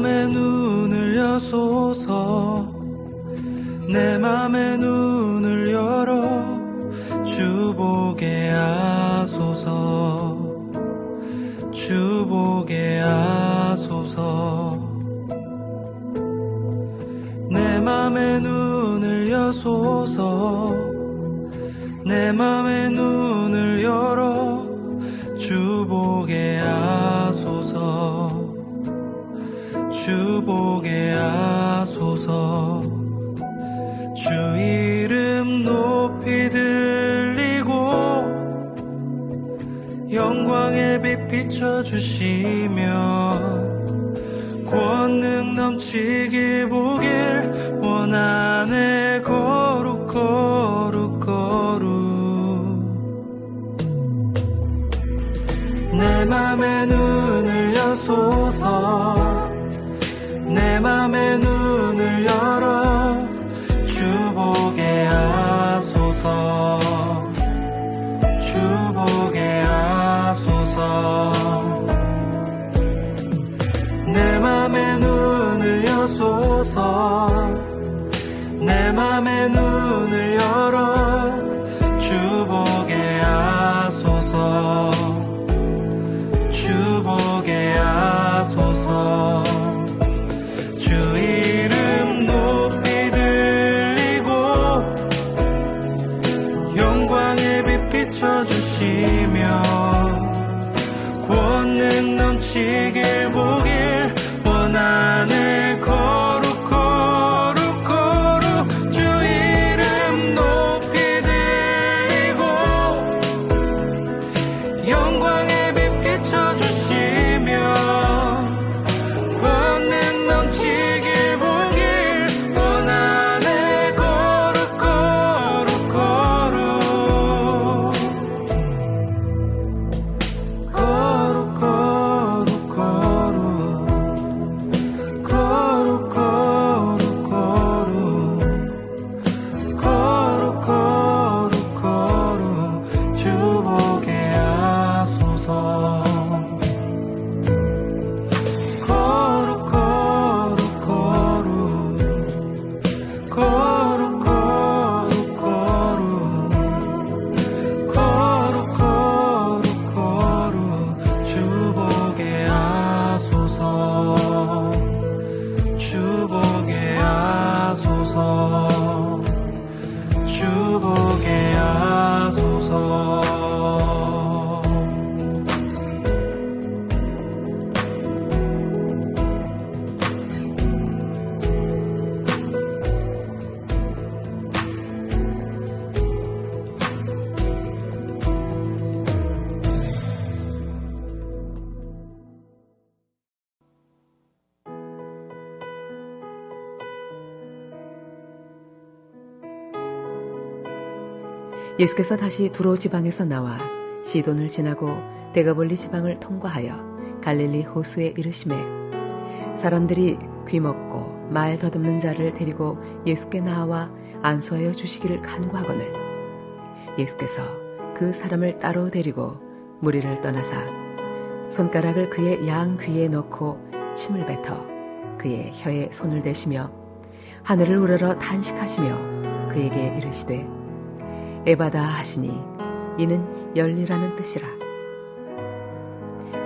맘의 눈을 여소서. 내 맘의 눈을 열어 주 보게 하소서. 주 보게 하소서. 내 맘의 눈을 여소서. 내 맘의 눈을 열어 주 보게 하소서. 주 보게 하소서. 주 이름 높이 들리고 영광의 빛 비춰주시며 권능 넘치게 보길 원하네. 거룩 거룩 거룩. 내 맘의 눈을 여소서. 내 맘의 눈을 열어 주 보게 하소서. 주 보게 하소서. 내 맘의 눈을 여소서. 내 맘의 눈을 열어 주 보게 하소서. 주 보게 하소서. 주 이름 높이 들리고 영광의 빛 비춰주시며 권능 넘치길 보길 원하네. 거룩 거룩 거룩. 주 이름 높이 들리고 영광의 빛 비춰주시며 권능 넘치길 보길 원하네. 거룩 거룩 거룩. 거룩 거룩 거룩. 거룩 거룩 거룩. 거룩 거룩 거룩. 주 보게 하소서. 거룩 거룩 거룩. 거룩 거룩 거룩. 거룩 거룩 거룩. 주 보게 하소서. 주 보게 하소서. 주 보게 하소서. 예수께서 다시 두로 지방에서 나와 시돈을 지나고 데가볼리 지방을 통과하여 갈릴리 호수에 이르시매 사람들이 귀먹고 말 더듬는 자를 데리고 예수께 나와 안수하여 주시기를 간구하거늘 예수께서 그 사람을 따로 데리고 무리를 떠나사 손가락을 그의 양 귀에 넣고 침을 뱉어 그의 혀에 손을 대시며 하늘을 우러러 단식하시며 그에게 이르시되 에바다 하시니 이는 열리라는 뜻이라.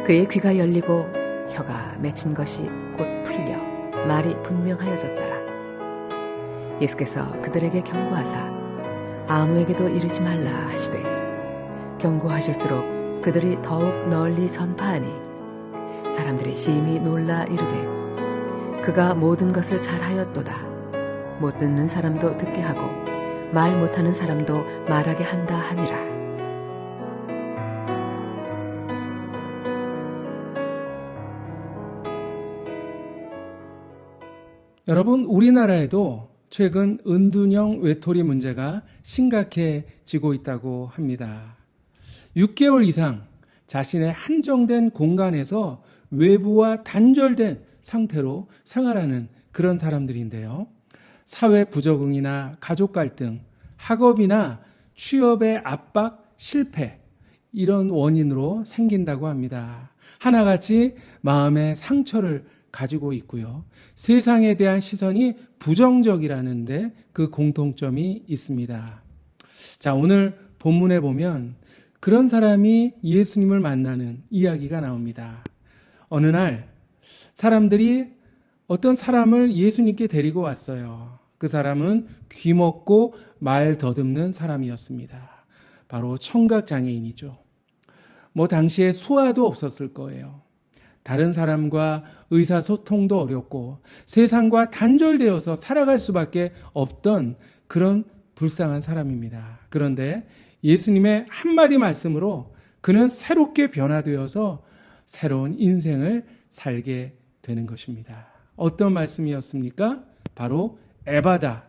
그의 귀가 열리고 혀가 맺힌 것이 곧 풀려 말이 분명하여졌더라. 예수께서 그들에게 경고하사 아무에게도 이르지 말라 하시되 경고하실수록 그들이 더욱 널리 전파하니 사람들이 심히 놀라 이르되 그가 모든 것을 잘하였도다. 못 듣는 사람도 듣게 하고 말 못하는 사람도 말하게 한다 하니라. 여러분, 우리나라에도 최근 은둔형 외톨이 문제가 심각해지고 있다고 합니다. 6개월 이상 자신의 한정된 공간에서 외부와 단절된 상태로 생활하는 그런 사람들인데요. 사회 부적응이나 가족 갈등, 학업이나 취업의 압박, 실패 이런 원인으로 생긴다고 합니다. 하나같이 마음의 상처를 가지고 있고요. 세상에 대한 시선이 부정적이라는데 그 공통점이 있습니다. 자, 오늘 본문에 보면 그런 사람이 예수님을 만나는 이야기가 나옵니다. 어느 날 사람들이 어떤 사람을 예수님께 데리고 왔어요. 그 사람은 귀먹고 말 더듬는 사람이었습니다. 바로 청각장애인이죠. 당시에 수화도 없었을 거예요. 다른 사람과 의사소통도 어렵고 세상과 단절되어서 살아갈 수밖에 없던 그런 불쌍한 사람입니다. 그런데 예수님의 한마디 말씀으로 그는 새롭게 변화되어서 새로운 인생을 살게 되는 것입니다. 어떤 말씀이었습니까? 바로 에바다,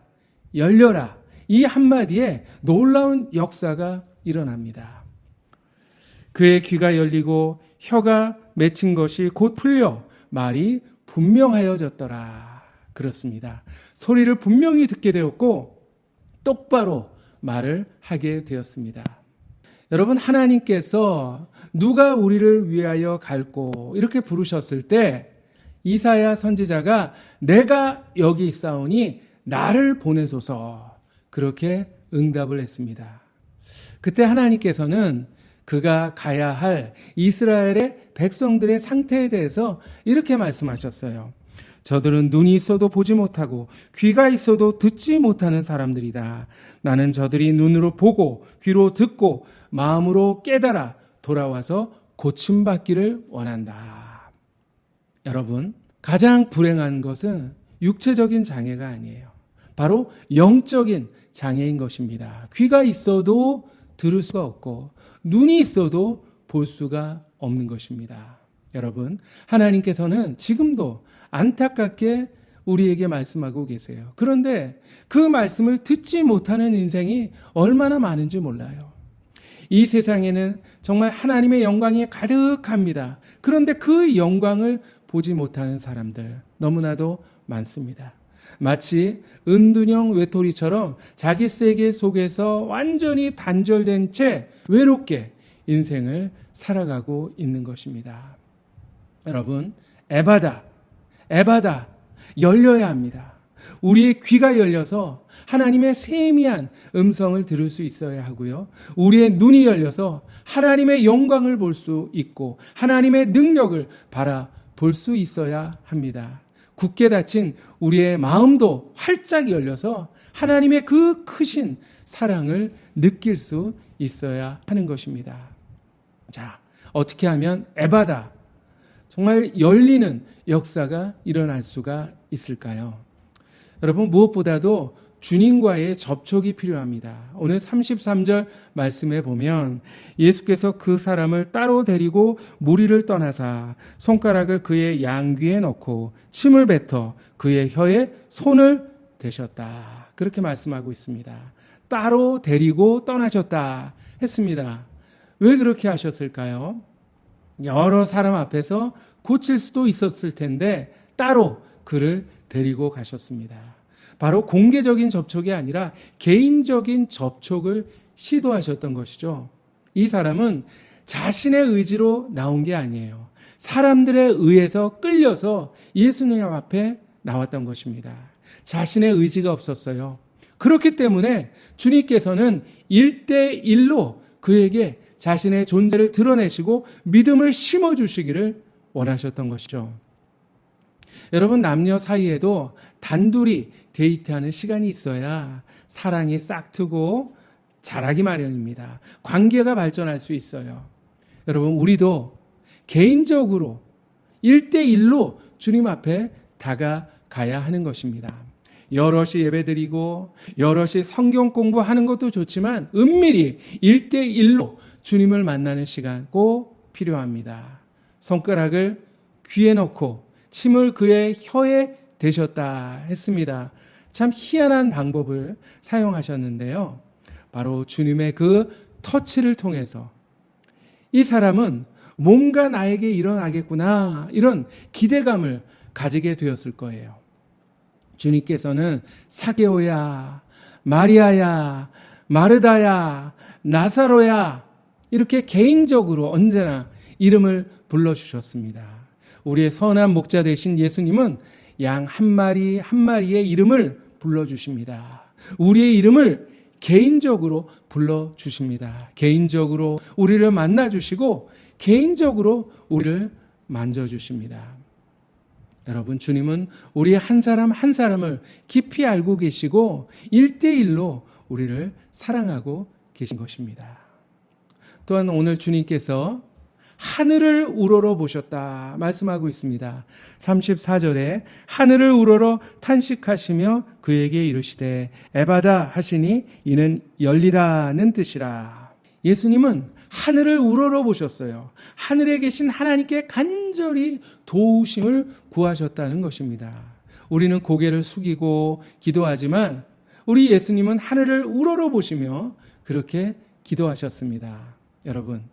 열려라. 이 한마디에 놀라운 역사가 일어납니다. 그의 귀가 열리고 혀가 맺힌 것이 곧 풀려 말이 분명하여졌더라. 그렇습니다. 소리를 분명히 듣게 되었고 똑바로 말을 하게 되었습니다. 여러분, 하나님께서 누가 우리를 위하여 갈고 이렇게 부르셨을 때 이사야 선지자가 내가 여기 있사오니 나를 보내소서 그렇게 응답을 했습니다. 그때 하나님께서는 그가 가야 할 이스라엘의 백성들의 상태에 대해서 이렇게 말씀하셨어요. 저들은 눈이 있어도 보지 못하고 귀가 있어도 듣지 못하는 사람들이다. 나는 저들이 눈으로 보고 귀로 듣고 마음으로 깨달아 돌아와서 고침받기를 원한다. 여러분, 가장 불행한 것은 육체적인 장애가 아니에요. 바로 영적인 장애인 것입니다. 귀가 있어도 들을 수가 없고 눈이 있어도 볼 수가 없는 것입니다. 여러분, 하나님께서는 지금도 안타깝게 우리에게 말씀하고 계세요. 그런데 그 말씀을 듣지 못하는 인생이 얼마나 많은지 몰라요. 이 세상에는 정말 하나님의 영광이 가득합니다. 그런데 그 영광을 보지 못하는 사람들 너무나도 많습니다. 마치 은둔형 외톨이처럼 자기 세계 속에서 완전히 단절된 채 외롭게 인생을 살아가고 있는 것입니다. 여러분, 에바다, 열려야 합니다. 우리의 귀가 열려서 하나님의 세미한 음성을 들을 수 있어야 하고요. 우리의 눈이 열려서 하나님의 영광을 볼 수 있고 하나님의 능력을 바라볼 수 있어야 합니다. 굳게 닫힌 우리의 마음도 활짝 열려서 하나님의 그 크신 사랑을 느낄 수 있어야 하는 것입니다. 자, 어떻게 하면 에바다, 정말 열리는 역사가 일어날 수가 있을까요? 여러분, 무엇보다도 주님과의 접촉이 필요합니다. 오늘 33절 말씀에 보면 예수께서 그 사람을 따로 데리고 무리를 떠나사 손가락을 그의 양귀에 넣고 침을 뱉어 그의 혀에 손을 대셨다. 그렇게 말씀하고 있습니다. 따로 데리고 떠나셨다 했습니다. 왜 그렇게 하셨을까요? 여러 사람 앞에서 고칠 수도 있었을 텐데 따로 그를 데리고 가셨습니다. 바로 공개적인 접촉이 아니라 개인적인 접촉을 시도하셨던 것이죠. 이 사람은 자신의 의지로 나온 게 아니에요. 사람들에 의해서 끌려서 예수님 앞에 나왔던 것입니다. 자신의 의지가 없었어요. 그렇기 때문에 주님께서는 1대1로 그에게 자신의 존재를 드러내시고 믿음을 심어주시기를 원하셨던 것이죠. 여러분, 남녀 사이에도 단둘이 데이트하는 시간이 있어야 사랑이 싹트고 자라기 마련입니다. 관계가 발전할 수 있어요. 여러분, 우리도 개인적으로 1대1로 주님 앞에 다가가야 하는 것입니다. 여럿이 예배드리고 여럿이 성경 공부하는 것도 좋지만 은밀히 1대1로 주님을 만나는 시간 꼭 필요합니다. 손가락을 귀에 넣고 침을 그의 혀에 대셨다 했습니다. 참 희한한 방법을 사용하셨는데요. 바로 주님의 그 터치를 통해서 이 사람은 뭔가 나에게 일어나겠구나 이런 기대감을 가지게 되었을 거예요. 주님께서는 사게오야, 마리아야, 마르다야, 나사로야 이렇게 개인적으로 언제나 이름을 불러주셨습니다. 우리의 선한 목자 되신 예수님은 양 한 마리 한 마리의 이름을 불러주십니다. 우리의 이름을 개인적으로 불러주십니다. 개인적으로 우리를 만나주시고 개인적으로 우리를 만져주십니다. 여러분, 주님은 우리 한 사람 한 사람을 깊이 알고 계시고 1대1로 우리를 사랑하고 계신 것입니다. 또한 오늘 주님께서 하늘을 우러러 보셨다 말씀하고 있습니다. 34절에 하늘을 우러러 탄식하시며 그에게 이르시되 에바다 하시니 이는 열리라는 뜻이라. 예수님은 하늘을 우러러 보셨어요. 하늘에 계신 하나님께 간절히 도우심을 구하셨다는 것입니다. 우리는 고개를 숙이고 기도하지만 우리 예수님은 하늘을 우러러 보시며 그렇게 기도하셨습니다. 여러분,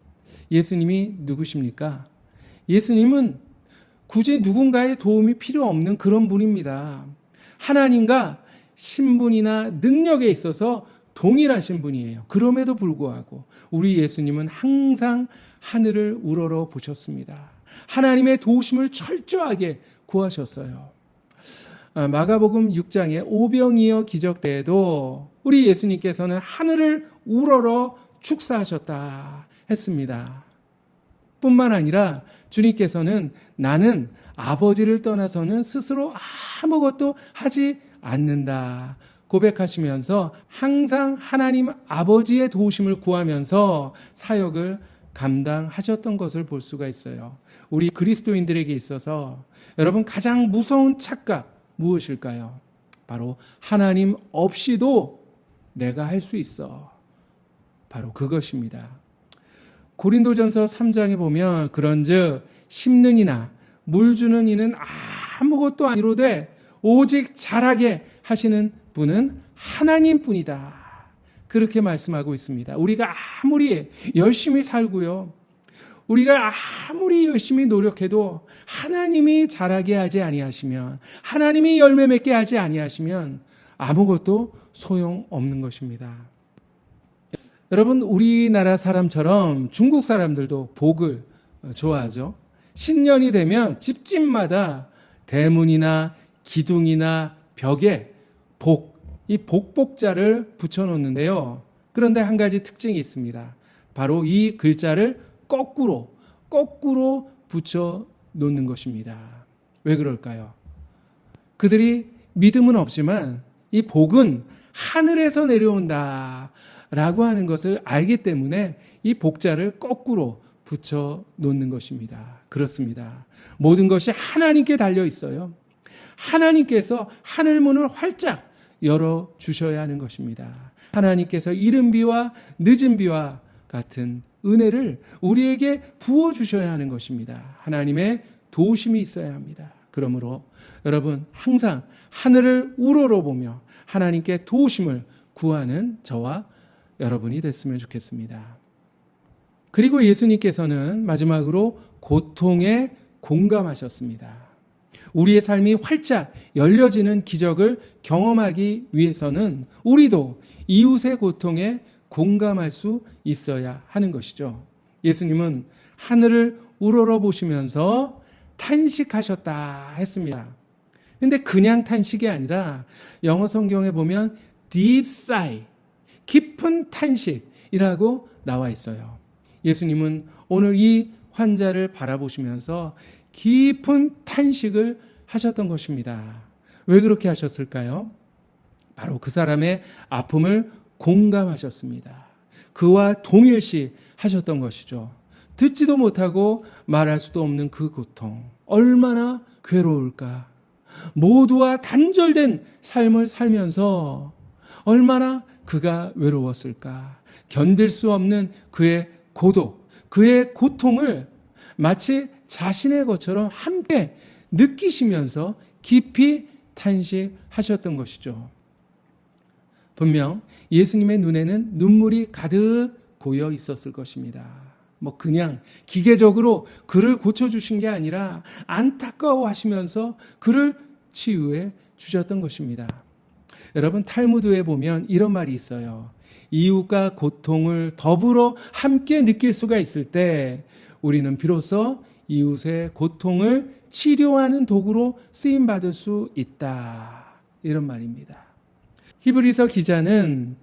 예수님이 누구십니까? 예수님은 굳이 누군가의 도움이 필요 없는 그런 분입니다. 하나님과 신분이나 능력에 있어서 동일하신 분이에요. 그럼에도 불구하고 우리 예수님은 항상 하늘을 우러러 보셨습니다. 하나님의 도우심을 철저하게 구하셨어요. 마가복음 6장의 오병이어 기적 때에도 우리 예수님께서는 하늘을 우러러 축사하셨다 했습니다. 뿐만 아니라 주님께서는 나는 아버지를 떠나서는 스스로 아무것도 하지 않는다 고백하시면서 항상 하나님 아버지의 도우심을 구하면서 사역을 감당하셨던 것을 볼 수가 있어요. 우리 그리스도인들에게 있어서 여러분 가장 무서운 착각 무엇일까요? 바로 하나님 없이도 내가 할 수 있어. 바로 그것입니다. 고린도전서 3장에 보면 그런즉 심는 이나 물 주는 이는 아무것도 아니로되 오직 자라게 하시는 분은 하나님뿐이다. 그렇게 말씀하고 있습니다. 우리가 아무리 열심히 살고요, 우리가 아무리 열심히 노력해도 하나님이 자라게 하지 아니하시면, 하나님이 열매 맺게 하지 아니하시면 아무것도 소용없는 것입니다. 여러분, 우리나라 사람처럼 중국 사람들도 복을 좋아하죠. 신년이 되면 집집마다 대문이나 기둥이나 벽에 이 복복자를 붙여놓는데요. 그런데 한 가지 특징이 있습니다. 바로 이 글자를 거꾸로 붙여놓는 것입니다. 왜 그럴까요? 그들이 믿음은 없지만 이 복은 하늘에서 내려온다 라고 하는 것을 알기 때문에 이 복자를 거꾸로 붙여놓는 것입니다. 그렇습니다. 모든 것이 하나님께 달려 있어요. 하나님께서 하늘문을 활짝 열어주셔야 하는 것입니다. 하나님께서 이른 비와 늦은 비와 같은 은혜를 우리에게 부어주셔야 하는 것입니다. 하나님의 도우심이 있어야 합니다. 그러므로 여러분 항상 하늘을 우러러보며 하나님께 도우심을 구하는 저와 여러분이 됐으면 좋겠습니다. 그리고 예수님께서는 마지막으로 고통에 공감하셨습니다. 우리의 삶이 활짝 열려지는 기적을 경험하기 위해서는 우리도 이웃의 고통에 공감할 수 있어야 하는 것이죠. 예수님은 하늘을 우러러 보시면서 탄식하셨다 했습니다. 근데 그냥 탄식이 아니라 영어 성경에 보면 deep sigh, 깊은 탄식이라고 나와 있어요. 예수님은 오늘 이 환자를 바라보시면서 깊은 탄식을 하셨던 것입니다. 왜 그렇게 하셨을까요? 바로 그 사람의 아픔을 공감하셨습니다. 그와 동일시 하셨던 것이죠. 듣지도 못하고 말할 수도 없는 그 고통, 얼마나 괴로울까? 모두와 단절된 삶을 살면서 얼마나 그가 외로웠을까? 견딜 수 없는 그의 고독, 그의 고통을 마치 자신의 것처럼 함께 느끼시면서 깊이 탄식하셨던 것이죠. 분명 예수님의 눈에는 눈물이 가득 고여 있었을 것입니다. 그냥 기계적으로 그를 고쳐주신 게 아니라 안타까워하시면서 그를 치유해 주셨던 것입니다. 여러분, 탈무드에 보면 이런 말이 있어요. 이웃과 고통을 더불어 함께 느낄 수가 있을 때 우리는 비로소 이웃의 고통을 치료하는 도구로 쓰임받을 수 있다. 이런 말입니다. 히브리서 기자는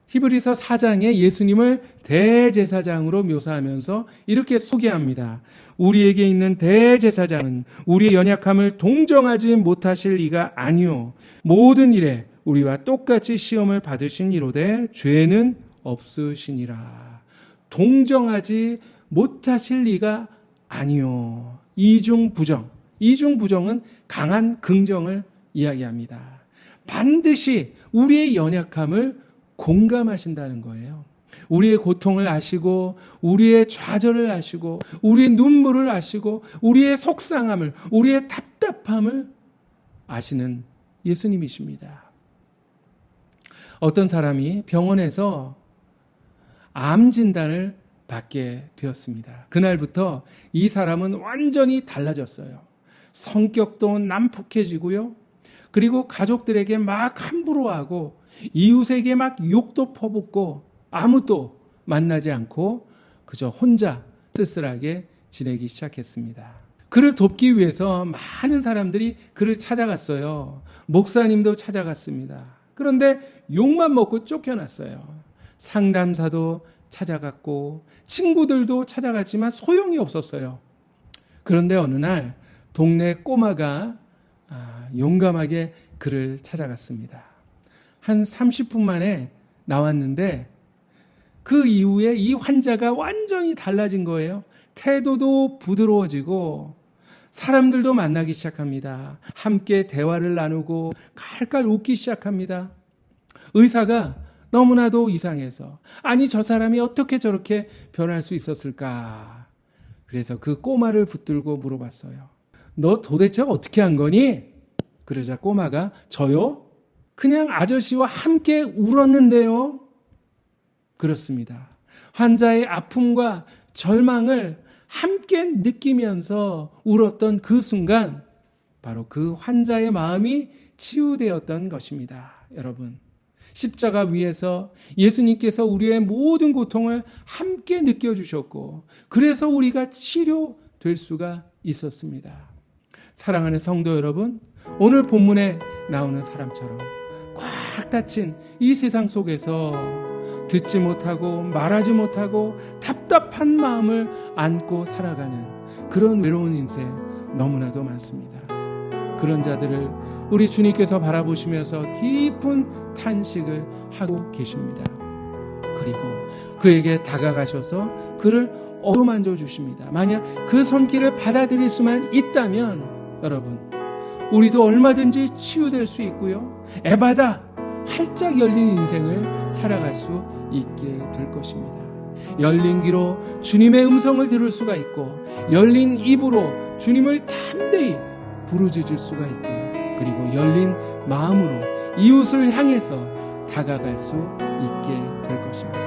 히브리서 4장에 예수님을 대제사장으로 묘사하면서 이렇게 소개합니다. 우리에게 있는 대제사장은 우리의 연약함을 동정하지 못하실 이가 아니요 모든 일에 우리와 똑같이 시험을 받으신 이로되 죄는 없으시니라. 동정하지 못하실 이가 아니요. 이중부정. 이중부정은 강한 긍정을 이야기합니다. 반드시 우리의 연약함을 공감하신다는 거예요. 우리의 고통을 아시고 우리의 좌절을 아시고 우리의 눈물을 아시고 우리의 속상함을 우리의 답답함을 아시는 예수님이십니다. 어떤 사람이 병원에서 암 진단을 받게 되었습니다. 그날부터 이 사람은 완전히 달라졌어요. 성격도 난폭해지고요. 그리고 가족들에게 막 함부로 하고 이웃에게 막 욕도 퍼붓고 아무도 만나지 않고 그저 혼자 쓸쓸하게 지내기 시작했습니다. 그를 돕기 위해서 많은 사람들이 그를 찾아갔어요. 목사님도 찾아갔습니다. 그런데 욕만 먹고 쫓겨났어요. 상담사도 찾아갔고 친구들도 찾아갔지만 소용이 없었어요. 그런데 어느 날 동네 꼬마가 용감하게 그를 찾아갔습니다. 한 30분 만에 나왔는데 그 이후에 이 환자가 완전히 달라진 거예요. 태도도 부드러워지고 사람들도 만나기 시작합니다. 함께 대화를 나누고 깔깔 웃기 시작합니다. 의사가 너무나도 이상해서 아니 저 사람이 어떻게 저렇게 변할 수 있었을까. 그래서 그 꼬마를 붙들고 물어봤어요. 너 도대체 어떻게 한 거니? 그러자 꼬마가 저요? 그냥 아저씨와 함께 울었는데요. 그렇습니다. 환자의 아픔과 절망을 함께 느끼면서 울었던 그 순간 바로 그 환자의 마음이 치유되었던 것입니다. 여러분, 십자가 위에서 예수님께서 우리의 모든 고통을 함께 느껴주셨고 그래서 우리가 치료될 수가 있었습니다. 사랑하는 성도 여러분, 오늘 본문에 나오는 사람처럼 꽉 닫힌 이 세상 속에서 듣지 못하고 말하지 못하고 답답한 마음을 안고 살아가는 그런 외로운 인생 너무나도 많습니다. 그런 자들을 우리 주님께서 바라보시면서 깊은 탄식을 하고 계십니다. 그리고 그에게 다가가셔서 그를 어루만져 주십니다. 만약 그 손길을 받아들일 수만 있다면 여러분, 우리도 얼마든지 치유될 수 있고요. 에바다 활짝 열린 인생을 살아갈 수 있게 될 것입니다. 열린 귀로 주님의 음성을 들을 수가 있고 열린 입으로 주님을 담대히 부르짖을 수가 있고요. 그리고 열린 마음으로 이웃을 향해서 다가갈 수 있게 될 것입니다.